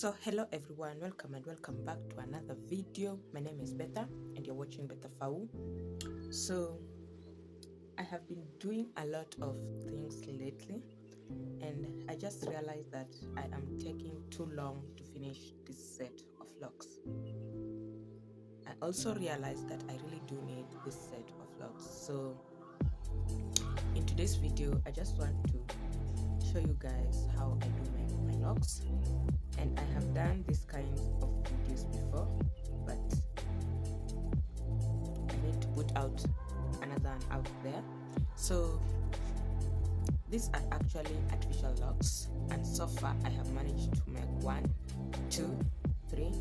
So hello everyone, welcome and welcome back to another video. My name is Betha and you're watching Betha Fau. So I have been doing a lot of things lately and I just realized that I am taking too long to finish this set of locks. I also realized that I really do need this set of locks. So in today's video, I just want to show you guys how I do make my locks. And I have done this kind of videos before, but I need to put out another one out there. So these are actually artificial locks, and so far I have managed to make 1, 2, 3,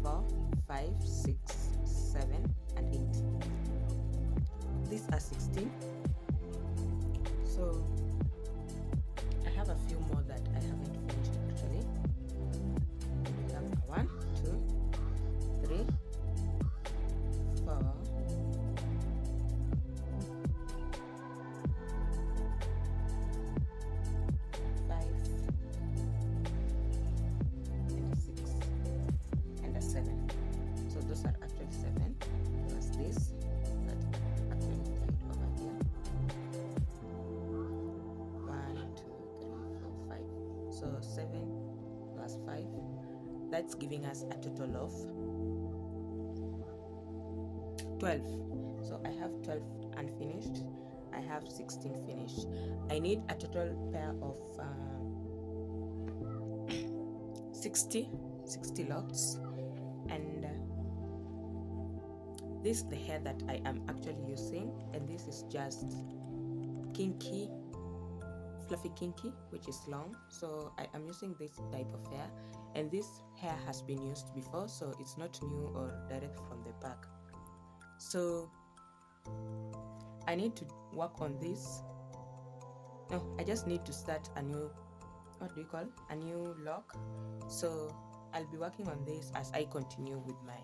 4, 5, 6, 7, and 8. These are 16. So I have a few more that I haven't finished actually. 1, 2, 3, 4, 5, and 6, and a 7. So those are actually 7 plus this that actually stayed over here. 1, 2, 3, 4, 5. So 7 plus 5. That's giving us a total of 12. So I have 12 unfinished. I have 16 finished. I need a total pair of 60 locks. And this is the hair that I am actually using. And this is just kinky, fluffy kinky, which is long. So I am using this type of hair, and this hair has been used before, so it's not new or direct from the pack. So I need to work on this. No, I just need to start a new, a new lock. So I'll be working on this as I continue with my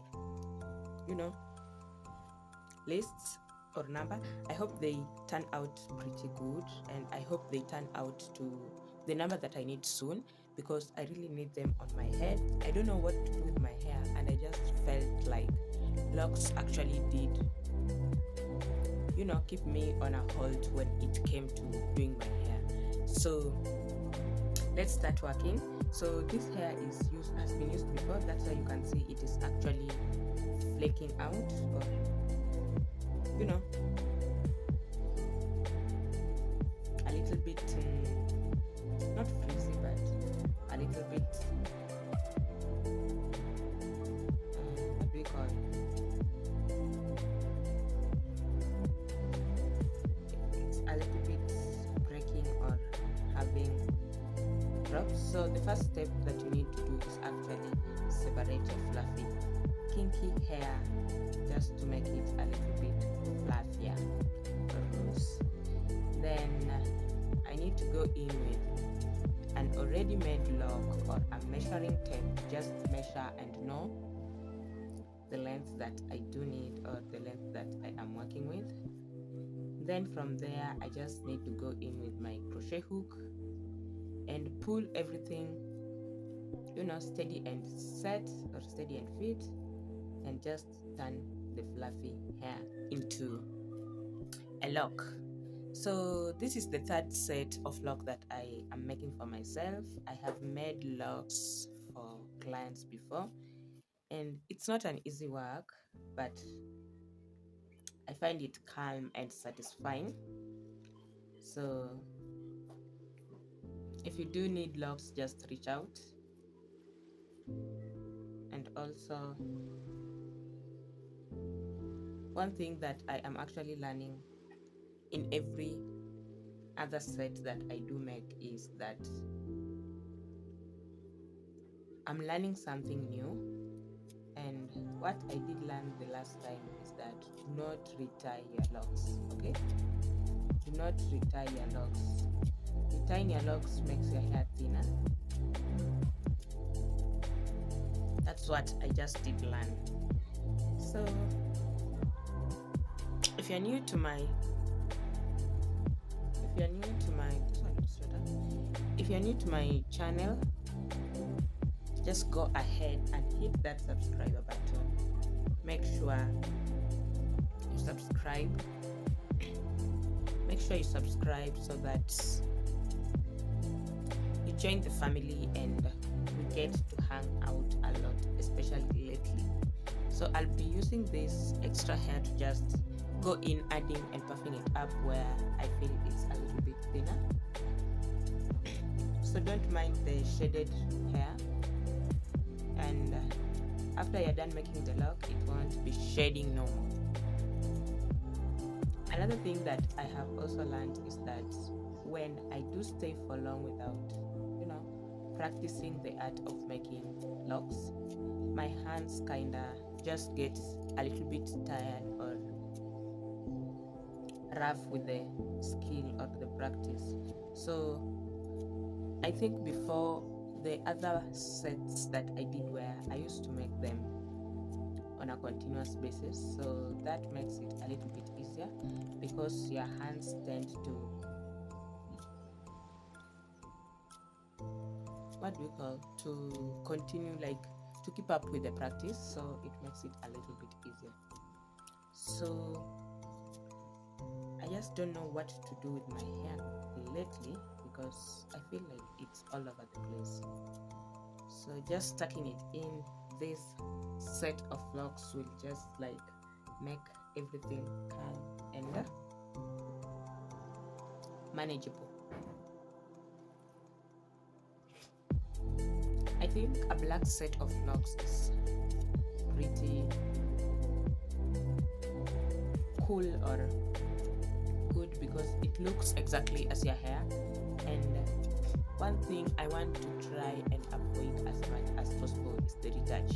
lists or number. I hope they turn out pretty good, and I hope they turn out to the number that I need soon, because I really need them on my head. I don't know what to do with my hair, and I just felt like Locs actually did keep me on a hold when it came to doing my hair. So let's start working. So this hair has been used before. That's why you can see it is actually flaking out, or a little bit not frizzy, but a little bit what do we call it's a little bit breaking or having drops. So the first step that you need to do is actually separate your fluffy kinky hair, just to make it a little bit fluffier or loose. Then I need to go in with an already made lock or a measuring tape. Just measure and know the length that I do need, or the length that I am working with. Then from there I just need to go in with my crochet hook and pull everything steady and set, or steady and fit, and just turn the fluffy hair into a lock. So this is the third set of lock that I am making for myself. I have made locks for clients before, and it's not an easy work, but I find it calm and satisfying. So if you do need locks, just reach out. And also, one thing that I am actually learning in every other set that I do make is that I'm learning something new. And what I did learn the last time is that do not retie your locks, okay? Do not retie your locks. Retying your locks makes your hair thinner. That's what I just did learn. So if you're new to my channel, just go ahead and hit that subscribe button. Make sure you subscribe. Make sure you subscribe so that you join the family and we get to hang out a lot, especially lately. So I'll be using this extra hair to just go in adding and puffing it up where I feel it's a little bit thinner. So don't mind the shaded hair, and after you're done making the lock, it won't be shading no more. Another thing that I have also learned is that when I do stay for long without practicing the art of making locks, my hands kinda just get a little bit tired or rough with the skill or the practice. So I think before, the other sets that I did where I used to make them on a continuous basis, so that makes it a little bit easier because your hands tend to continue, like to keep up with the practice, so it makes it a little bit easier. So I just don't know what to do with my hair lately because I feel like it's all over the place. So just tucking it in this set of locks will just like make everything calm and manageable. I think a black set of locks is pretty cool or good because it looks exactly as your hair. And one thing I want to try and avoid as much as possible is the retouch.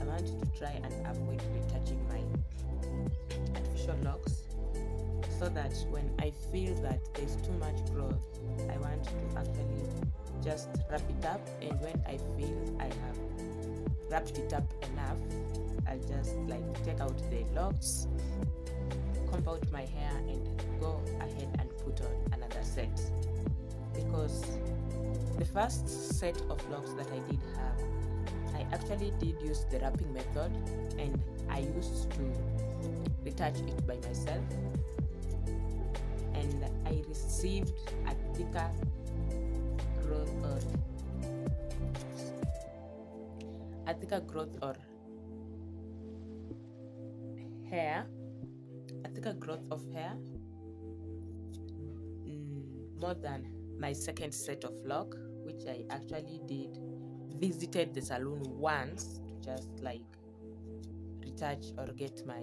I want to try and avoid retouching my artificial locks, so that when I feel that there's too much growth, I want to actually just wrap it up, and when I feel I have wrapped it up enough, I'll just like take out the locks, comb out my hair, and go ahead and put on another set. Because the first set of locks that I did have, I actually did use the wrapping method, and I used to retouch it by myself, and I received a thicker growth or hair, more than my second set of lock, which I actually visited the salon once to just like retouch or get my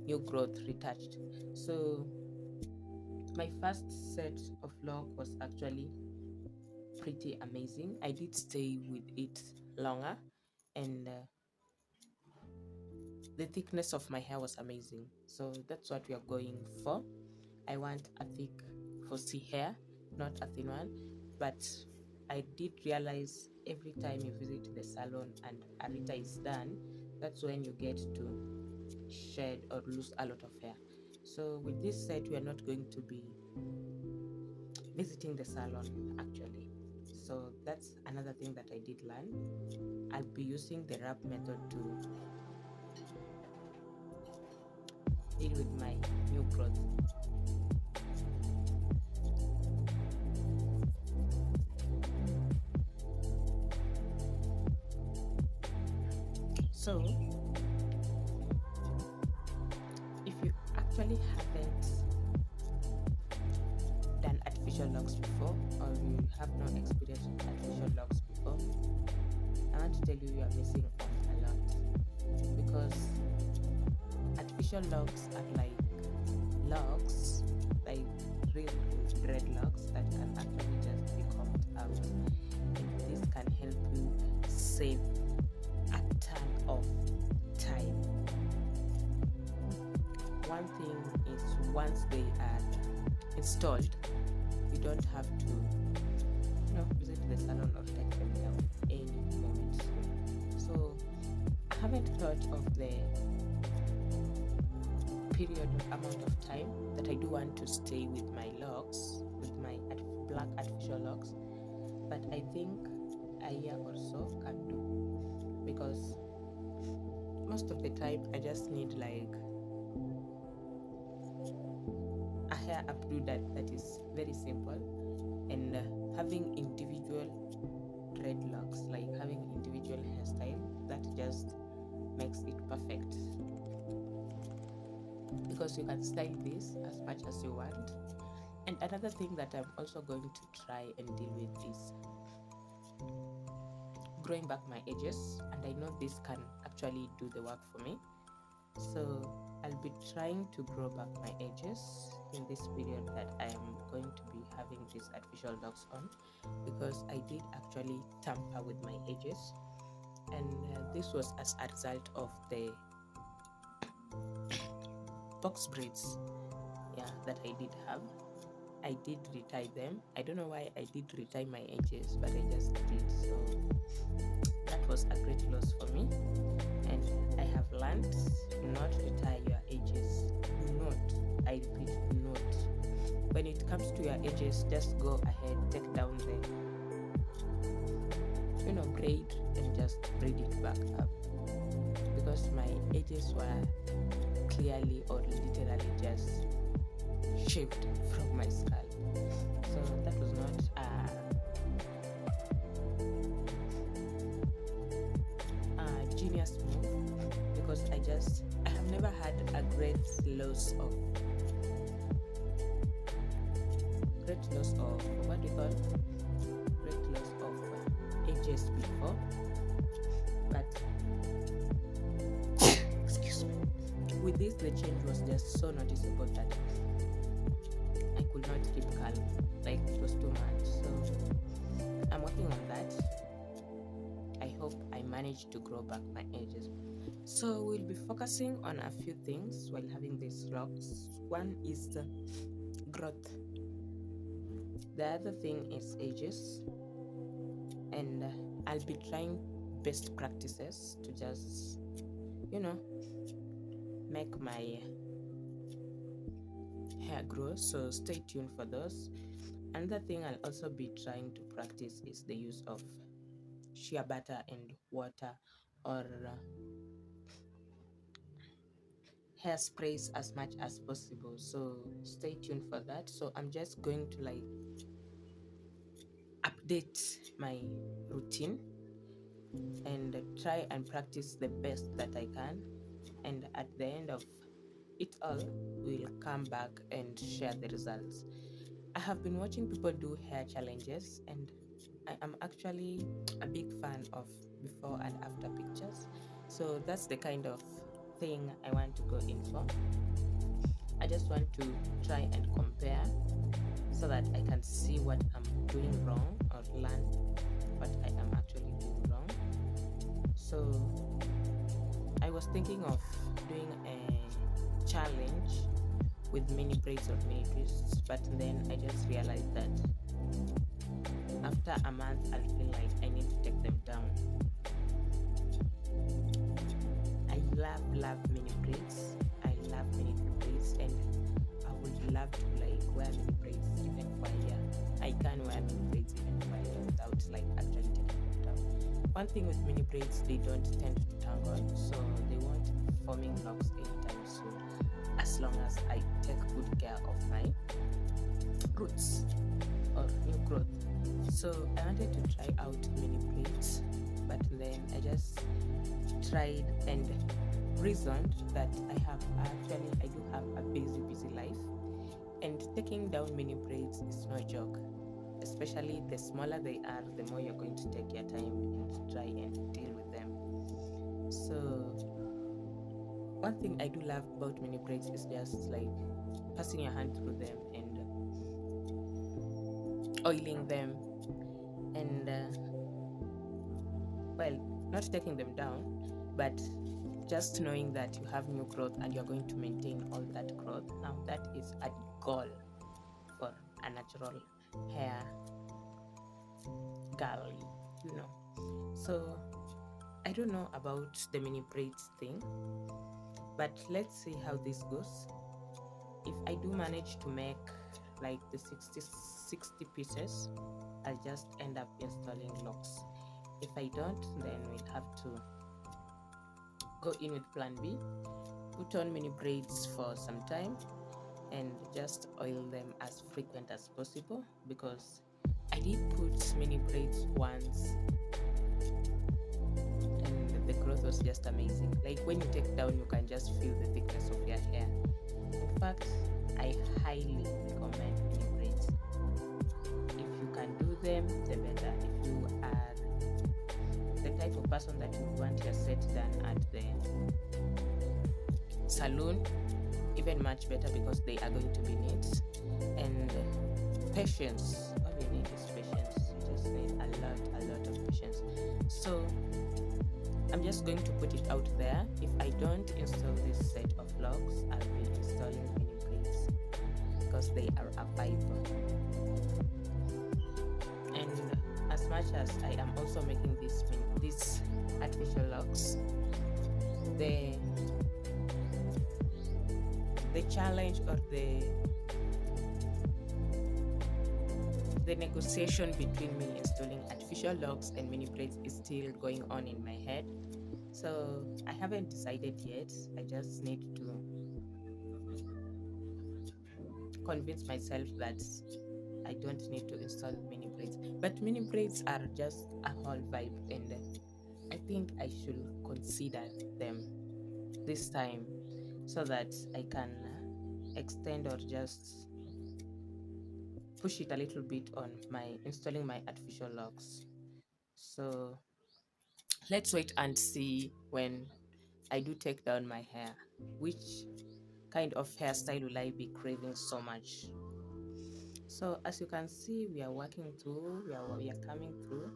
new growth retouched. So my first set of lock was actually pretty amazing. I did stay with it longer, and the thickness of my hair was amazing. So that's what we are going for. I want a thick fussy hair, not a thin one. But I did realize every time you visit the salon and a rita is done, that's when you get to shed or lose a lot of hair. So with this set, we are not going to be visiting the salon actually. So that's another thing that I did learn. I'll be using the wrap method to deal with my new growth. So if you actually haven't done artificial locks before, or you have no experience with artificial locks before, I want to tell you are missing out a lot, because artificial locks are like locks, like real dreadlocks that can actually just be combed out, and this can help you save a ton of time. One thing is, once they are installed, you don't have to visit the salon or take them down any moment soon. So I haven't thought of the period or amount of time that I do want to stay with my locks, with my black artificial locks, but I think a year or so can do, because most of the time I just need like a hair updo that is very simple, and having individual dreadlocks, like having individual hairstyle, that just makes it perfect, because you can style this as much as you want. And another thing that I'm also going to try and deal with is growing back my edges, and I know this can actually do the work for me. So I'll be trying to grow back my edges in this period that I am going to be having these artificial locks on, because I did actually tamper with my edges, and this was as a result of the box braids, yeah, that I did have. I did retie them. I don't know why I did retie my edges, but I just did. So that was a great loss for me, and I have learned, do not retire your edges. Do not, I repeat, do not. When it comes to your edges, just go ahead, take down the braid and just braid it back up, because my edges were clearly or literally just shaved from my scalp. So that was not a genius move, because I have never had a great loss of what do you call great loss of edges before, but excuse me, with this the change was just so noticeable that I could not keep calm, like it was too much. So I'm working on that. I hope I manage to grow back my edges. So we'll be focusing on a few things while having these locks. One is the growth. The other thing is edges, and I'll be trying best practices to just make my hair grow, so stay tuned for those. Another thing I'll also be trying to practice is the use of shea butter and water, or hairsprays as much as possible, so stay tuned for that. So I'm just going to like update my routine and try and practice the best that I can, and at the end of it all, we'll come back and share the results. I have been watching people do hair challenges, and I am actually a big fan of before and after pictures. So that's the kind of thing I want to go in for. I just want to try and compare so that I can see what I'm doing wrong, or learn what I am actually doing wrong. So I was thinking of doing a challenge with mini braids or mini twists, but then I just realized that after a month I'll feel like I need to take them down. I love mini braids. I love mini braids, and I would love to like wear mini braids even for a year. I can wear mini braids even for a year without like actually taking them down. One thing with mini braids, they don't tend to tangle, so they won't be forming locks anytime soon, as long as I take good care of my roots or new growth. So I wanted to try out mini braids, but then I just tried and reasoned that I do have a busy life, and taking down mini braids is no joke. Especially the smaller they are, the more you're going to take your time and try and deal with them. So one thing I do love about mini braids is just like passing your hand through them and oiling them, and not taking them down, but just knowing that you have new growth and you're going to maintain all that growth. Now that is a goal for a natural hair girl, So I don't know about the mini braids thing, but let's see how this goes. If I do manage to make like the 60 pieces, I'll just end up installing locks. If I don't, then we'll have to go in with plan B, put on mini braids for some time, and just oil them as frequent as possible, because I did put mini braids once and the growth was just amazing. Like when you take down, you can just feel the thickness of your hair. In fact, I highly recommend mini braids. If you can do them, the better. If you are the type of person that you want your set done at the salon, even much better, because they are going to be neat. And patience, all you need is patience. You just need a lot of patience. So I'm just going to put it out there. If I don't install this set of Locs, I'll be installing mini braids, because they are a vibe. And as much as I am also making these artificial Locs, the challenge or the negotiation between me installing artificial Locs and mini braids is still going on in my head. So I haven't decided yet. I just need to convince myself that I don't need to install mini braids. But mini braids are just a whole vibe, and I think I should consider them this time, so that I can extend or just push it a little bit on my installing my artificial Locs. So let's wait and see when I do take down my hair, which kind of hairstyle will I be craving so much. So as you can see, we are working through, we are coming through.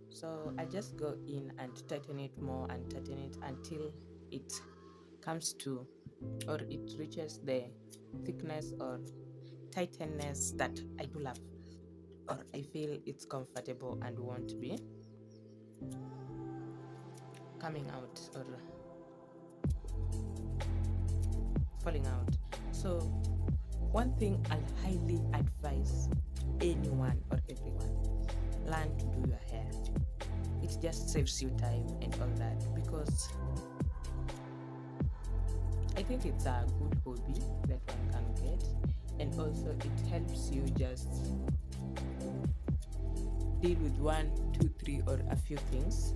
So I just go in and tighten it more and tighten it until it comes to, or it reaches the thickness or tightness that I do love, or I feel it's comfortable and won't be coming out or falling out. So one thing I'll highly advise anyone or everyone: learn to do your hair. It just saves you time and all that, because I think it's a good hobby that one can get, and also it helps you just deal with 1, 2, 3 or a few things.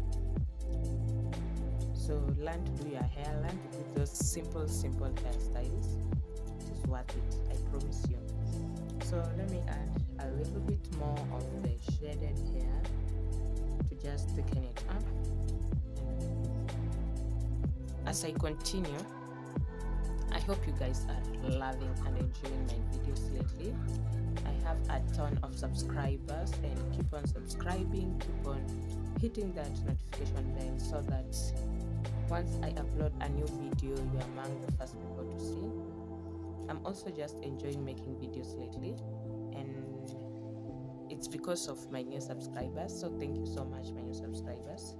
So learn to do your hair, learn to do those simple hairstyles. It is worth it, I promise you. So let me add a little bit more of the shaded hair to just thicken it up. And as I continue, I hope you guys are loving and enjoying my videos lately. I have a ton of subscribers, and keep on subscribing, keep on hitting that notification bell, so that once I upload a new video, you are among the first people to see. I'm also just enjoying making videos lately, and it's because of my new subscribers. So thank you so much, my new subscribers.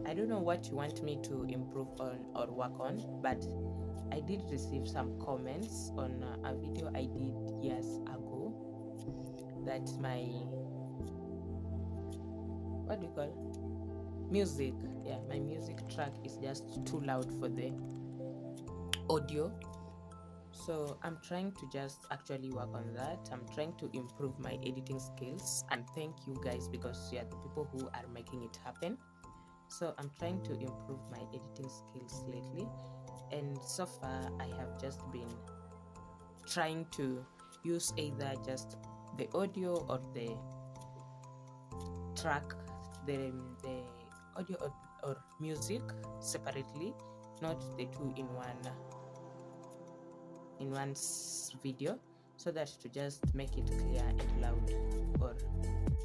I don't know what you want me to improve on or work on, but I did receive some comments on a video I did years ago that my, what do you call, music, yeah, my music track is just too loud for the audio. So I'm trying to just actually work on that. I'm trying to improve my editing skills, and thank you guys, because you are the people who are making it happen. So I'm trying to improve my editing skills lately, and so far I have just been trying to use either just the audio or the track, the audio or music separately, not the two in one video, so that to just make it clear and loud or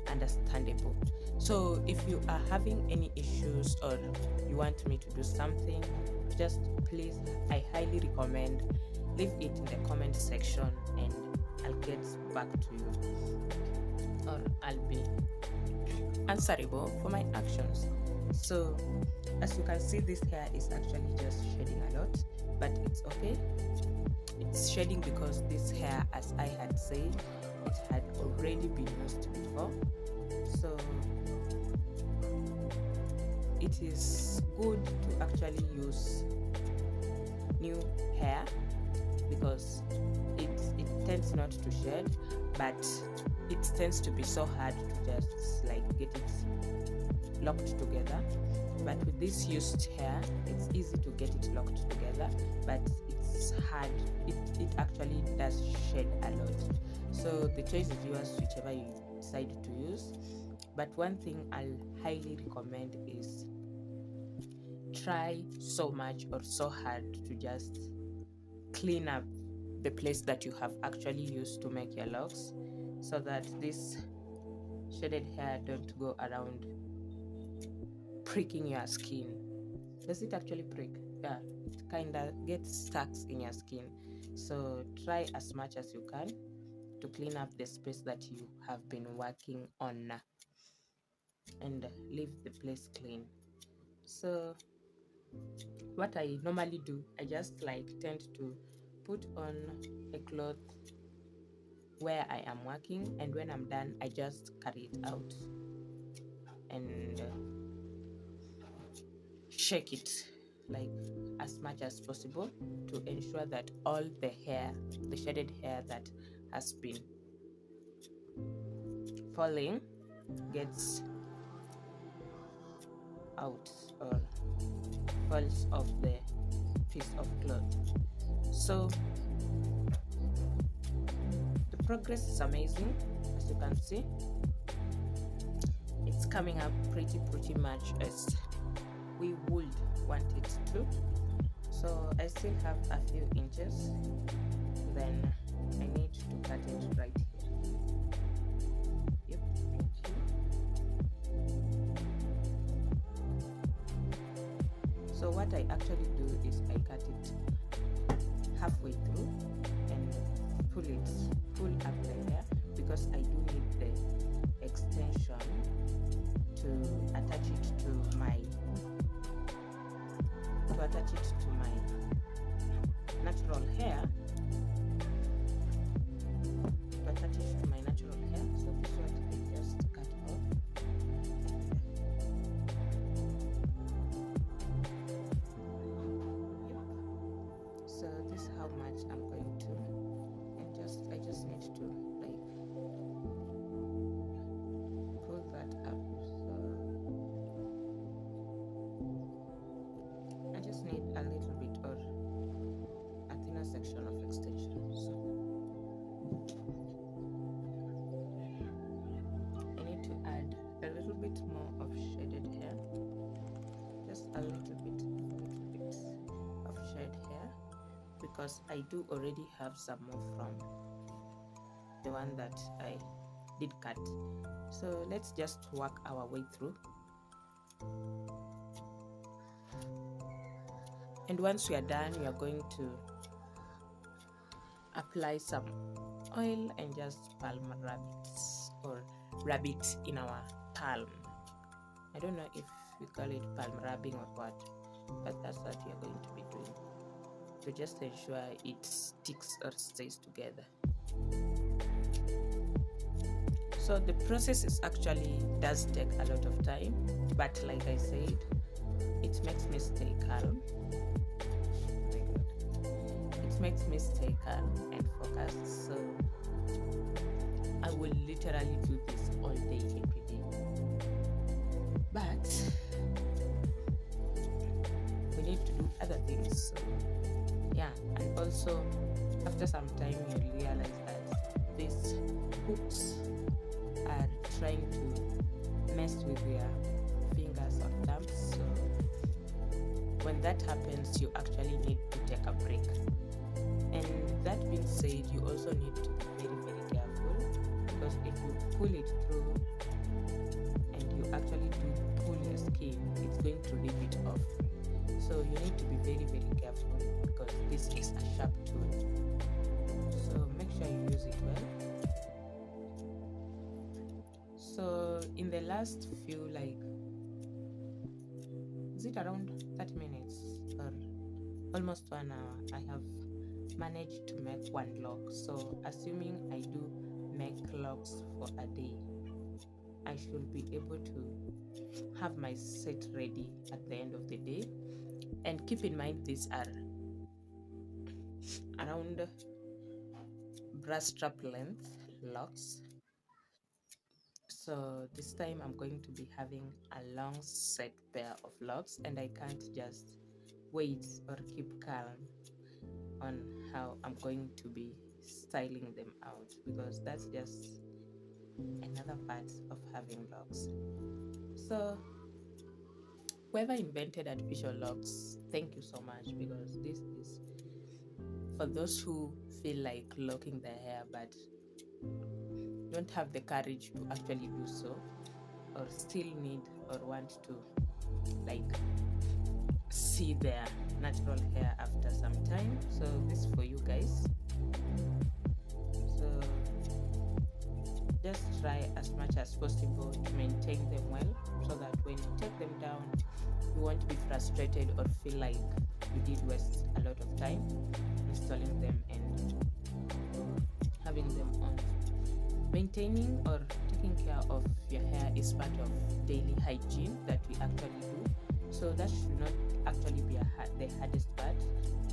understandable. So if you are having any issues or you want me to do something, just please, I highly recommend, leave it in the comment section and I'll get back to you, or I'll be answerable for my actions. So as you can see, this hair is actually just shedding a lot, but it's okay. It's shedding because this hair, as I had said, it had already been used before. So it is good to actually use new hair because it tends not to shed, but it tends to be so hard to just like get it locked together. But with this used hair, it's easy to get it locked together, but it's hard. It actually does shed a lot. So the choice is yours, whichever you decide to use. But one thing I'll highly recommend is try so much or so hard to just clean up the place that you have actually used to make your locks, so that this shaded hair don't go around pricking your skin. Does it actually prick? Yeah, it kind of gets stuck in your skin. So try as much as you can to clean up the space that you have been working on and leave the place clean. So what I normally do, I just like tend to put on a cloth where I am working, and when I'm done, I just carry it out and shake it like as much as possible to ensure that all the hair, the shaded hair that has been falling, gets out or falls off the piece of cloth. So the progress is amazing. As you can see, it's coming up pretty much as we would want it to. So I still have a few inches, then I need to cut it right here. Yep, right here. So what I actually do is I cut it halfway through and pull up the hair, because I do need the extension to attach it to my natural hair. So this one I just cut off. Yep. So this is how much I'm going to, and I just need to like pull that up. So I just need a little bit or a thinner section of extension. So I need to add a little bit more of shaded hair, just a little bit of shed hair, because I do already have some more from the one that I did cut. So let's just work our way through. And once we are done, we are going to apply some oil and just palm rub it, or rub it in our palm. I don't know if we call it palm rubbing or what, but that's what we are going to be doing to just ensure it sticks or stays together. So the process does take a lot of time, but like I said, it makes me stay calm. It makes me stay calm and focused. So I will literally do this all day, every day. But we need to do other things. So yeah, and also after some time you realize that these hooks are trying to mess with your fingers or thumbs. So when that happens, you actually need to take a break. And that being said, you also need to be very careful, because if you pull it through and you actually do pull your skin, it's going to rip it off. So you need to be very careful, because this is a sharp tool. So make sure you use it well. So in the last few, like, is it around 30 minutes or almost 1 hour, I have managed to make one lock. So assuming I do make locks for a day, I should be able to have my set ready at the end of the day. And keep in mind, these are around brass strap length locks. So this time I'm going to be having a long set pair of locks, and I can't just wait or keep calm on how I'm going to be styling them out, because that's just another part of having locks. So whoever invented artificial locks, thank you so much, because this is for those who feel like locking their hair but don't have the courage to actually do so, or still need or want to like see their natural hair after some time. So this is for you guys. So just try as much as possible to maintain them well, so that when you take them down, you won't be frustrated or feel like you did waste a lot of time installing them and having them on. Maintaining or taking care of your hair is part of daily hygiene that we actually do. So that should not actually be the hardest part.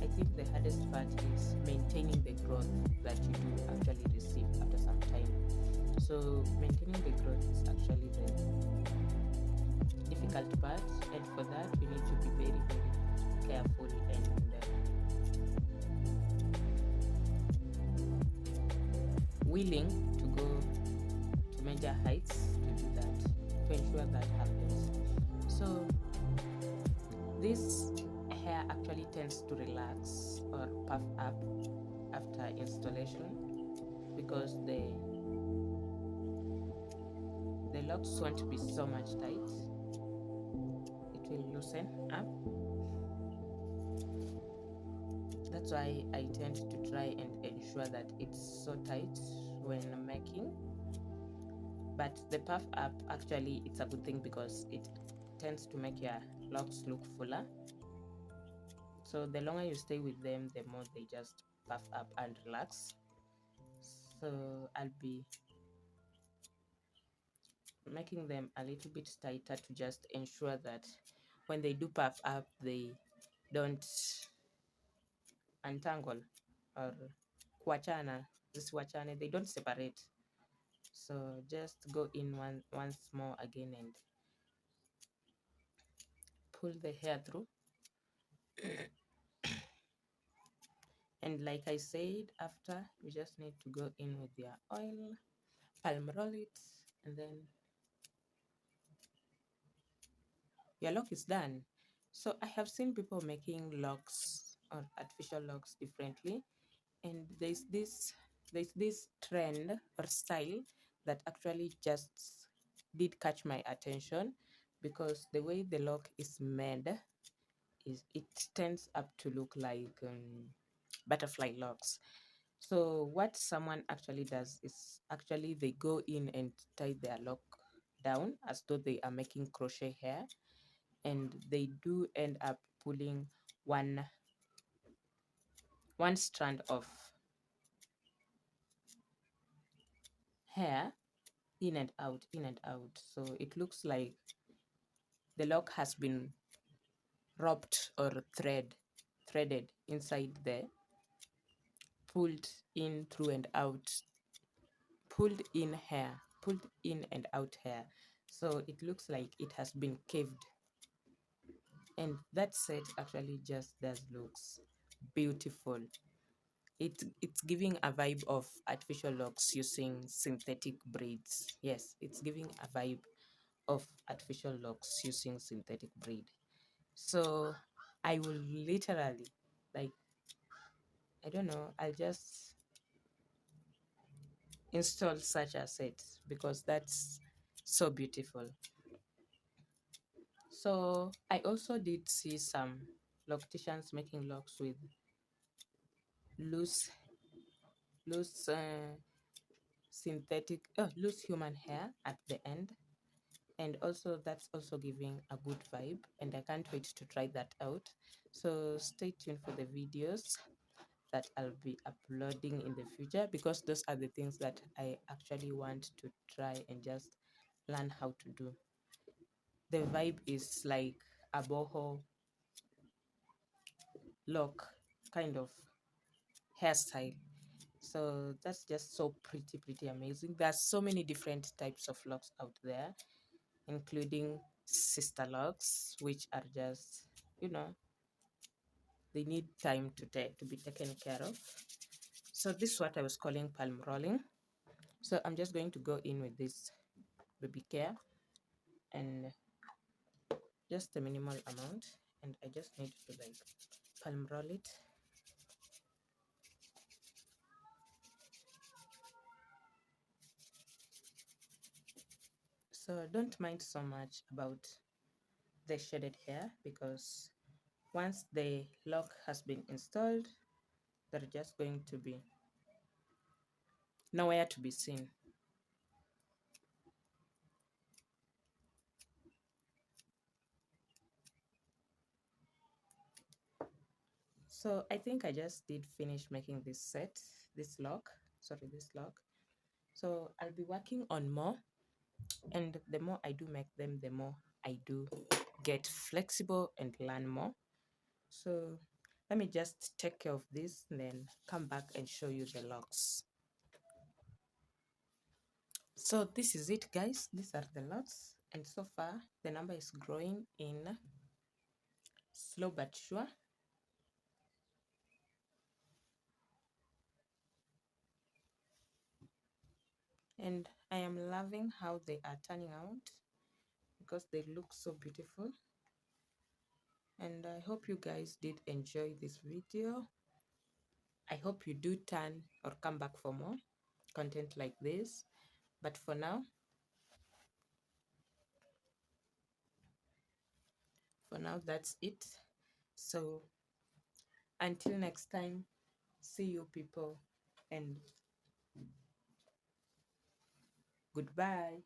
I think the hardest part is maintaining the growth that you do actually receive after some time. So maintaining the growth is actually the difficult part, and for that you need to be very, very careful and willing to go to major heights to do that, to ensure that happens. So this hair actually tends to relax or puff up after installation, because the locks won't be so much tight. It will loosen up. That's why I tend to try and ensure that it's so tight when making. But the puff up, actually, it's a good thing because it tends to make your locks look fuller. So the longer you stay with them, the more they just puff up and relax. So I'll be making them a little bit tighter to just ensure that when they do puff up, they don't untangle or kuachana, they don't separate. So just go in once more again and pull the hair through. And like I said, after, you just need to go in with your oil, palm roll it, and then your lock is done. So I have seen people making locks or artificial locks differently, and there's this trend or style that actually just did catch my attention, because the way the lock is made is it tends up to look like butterfly locks. So what someone actually does is actually they go in and tie their lock down as though they are making crochet hair, and they do end up pulling one strand of hair in and out, in and out. So it looks like the lock has been roped or threaded inside there, pulled in through and out, pulled in hair, pulled in and out hair. So it looks like it has been caved, and that set actually just does looks beautiful. It's giving a vibe of artificial locks using synthetic braids. Yes, it's giving a vibe of artificial locks using synthetic braid. So I will literally, like, I don't know, I'll just install such a set because that's so beautiful. So I also did see some locticians making locks with loose loose loose human hair at the end, and also that's also giving a good vibe, and I can't wait to try that out. So stay tuned for the videos. that I'll be uploading in the future, because those are the things that I actually want to try and just learn how to do. The vibe is like a boho lock kind of hairstyle. So that's just so pretty amazing. There's so many different types of locks out there, including sister locks, which are just, you know, they need time to be taken care of. So this is what I was calling palm rolling. So I'm just going to go in with this baby care and just a minimal amount, and I just need to like palm roll it. So don't mind so much about the shaded hair, because once the lock has been installed, they're just going to be nowhere to be seen. So I think I just did finish making this set, this lock. So I'll be working on more, and the more I do make them, the more I do get flexible and learn more. So let me just take care of this and then come back and show you the locks. So this is it, guys. These are the locks, and so far the number is growing in slow but sure. And I am loving how they are turning out, because they look so beautiful. And I hope you guys did enjoy this video. I hope you do turn or come back for more content like this. But for now, that's it. So until next time, see you people, and goodbye.